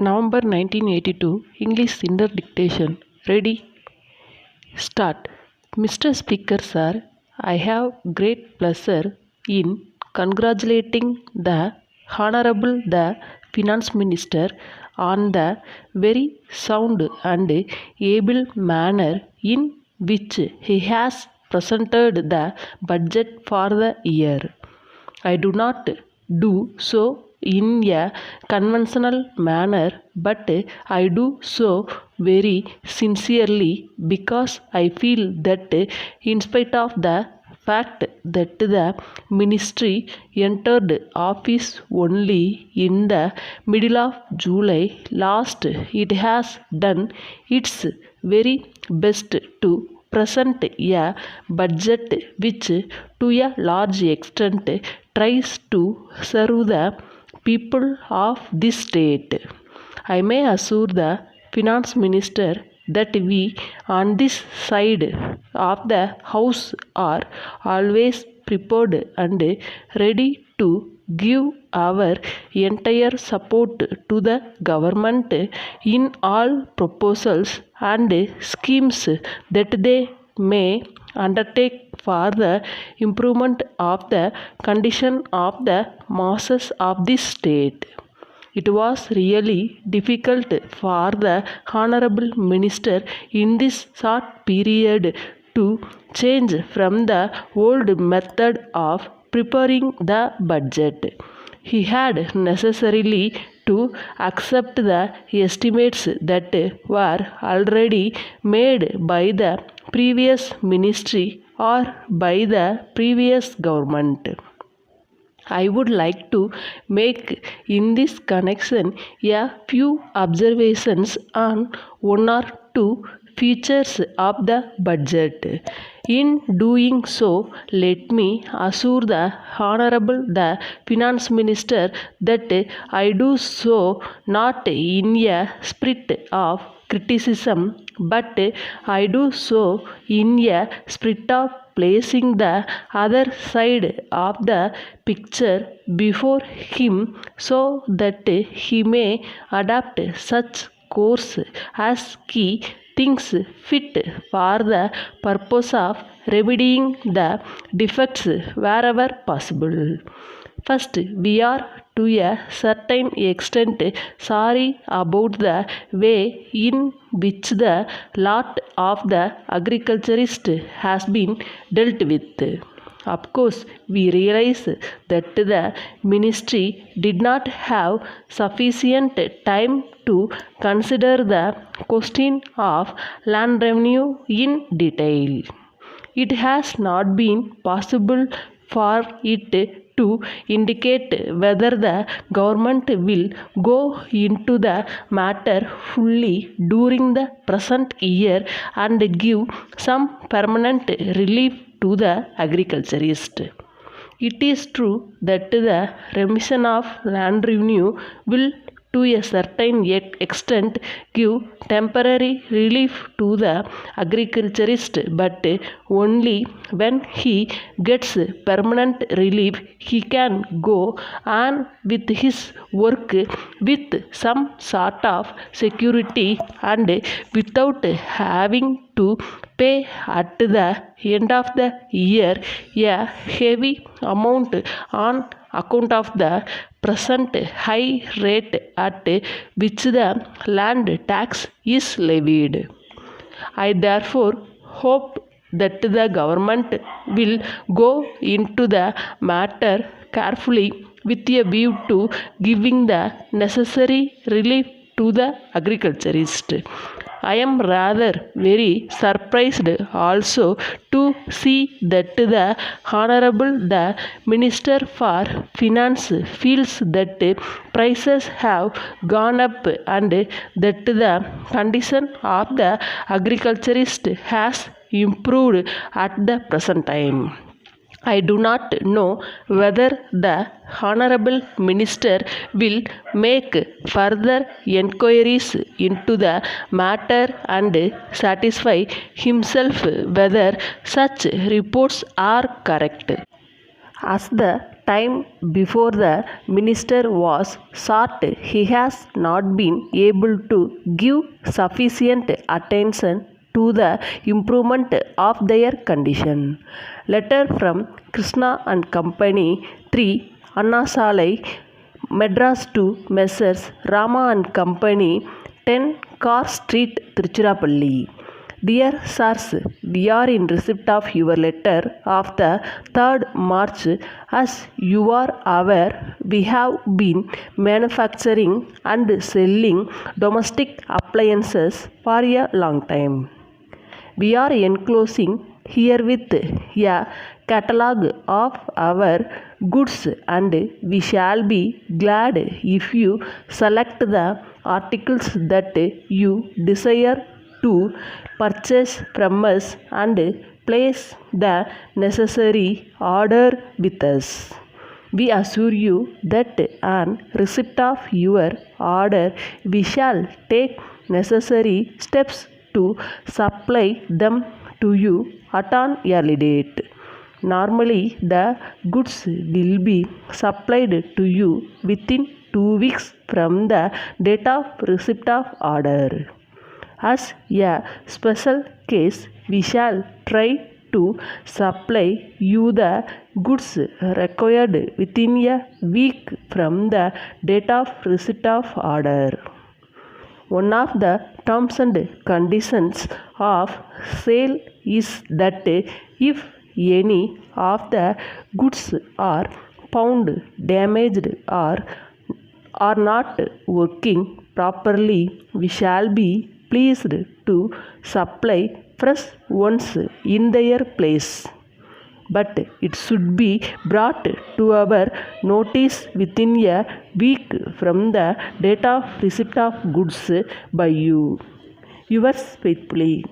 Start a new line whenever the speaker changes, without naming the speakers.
November 1982, English Inter Dictation. Ready? Start. Mr. Speaker, sir, I have great pleasure in congratulating the Honorable the Finance Minister on the very sound and able manner in which he has presented the budget for the year. I do not do so in a conventional manner, but I do so very sincerely because I feel that in spite of the fact that the ministry entered office only in the middle of July last, it has done its very best to present a budget which to a large extent tries to serve the people of this state. I may assure the finance minister that we on this side of the house are always prepared and ready to give our entire support to the government in all proposals and schemes that they may undertake for the improvement of the condition of the masses of this state. It was really difficult for the Honorable Minister in this short period to change from the old method of preparing the budget. He had necessarily to accept the estimates that were already made by the previous ministry or by the previous government. I would like to make in this connection a few observations on one or two features of the budget. In doing so, let me assure the Honorable the Finance Minister that I do so not in a spirit of criticism, but I do so in a spirit of placing the other side of the picture before him so that he may adapt such course as he thinks fit for the purpose of remedying the defects wherever possible. First, we are to a certain extent sorry about the way in which the lot of the agriculturist has been dealt with. Of course, we realize that the ministry did not have sufficient time to consider the question of land revenue in detail. It has not been possible for it to indicate whether the government will go into the matter fully during the present year and give some permanent relief to the agriculturist. It is true that the remission of land revenue will to a certain extent give temporary relief to the agriculturist, but only when he gets permanent relief he can go on with his work with some sort of security and without having to pay at the end of the year a heavy amount on account of the present high rate at which the land tax is levied. I therefore hope that the government will go into the matter carefully with a view to giving the necessary relief to the agriculturist. I am rather very surprised also to see that the Honorable the Minister for Finance feels that prices have gone up and that the condition of the agriculturist has improved at the present time. I do not know whether the Honorable Minister will make further enquiries into the matter and satisfy himself whether such reports are correct. As the time before the minister was short, he has not been able to give sufficient attention to the improvement of their condition. Letter from Krishna and Company, 3, Anna Salai, Madras to Messrs. Rama and Company, 10 Car Street, Tiruchirappalli. Dear Sirs, we are in receipt of your letter of the 3rd March. As you are aware, we have been manufacturing and selling domestic appliances for a long time. We are enclosing herewith a catalogue of our goods, and we shall be glad if you select the articles that you desire to purchase from us and place the necessary order with us. We assure you that on receipt of your order, we shall take necessary steps to supply them to you at an early date. Normally, the goods will be supplied to you within 2 weeks from the date of receipt of order. As a special case, we shall try to supply you the goods required within a week from the date of receipt of order. One of the terms and conditions of sale is that if any of the goods are found damaged or are not working properly, we shall be pleased to supply fresh ones in their place. But it should be brought to our notice within a week from the date of receipt of goods by you. Yours faithfully.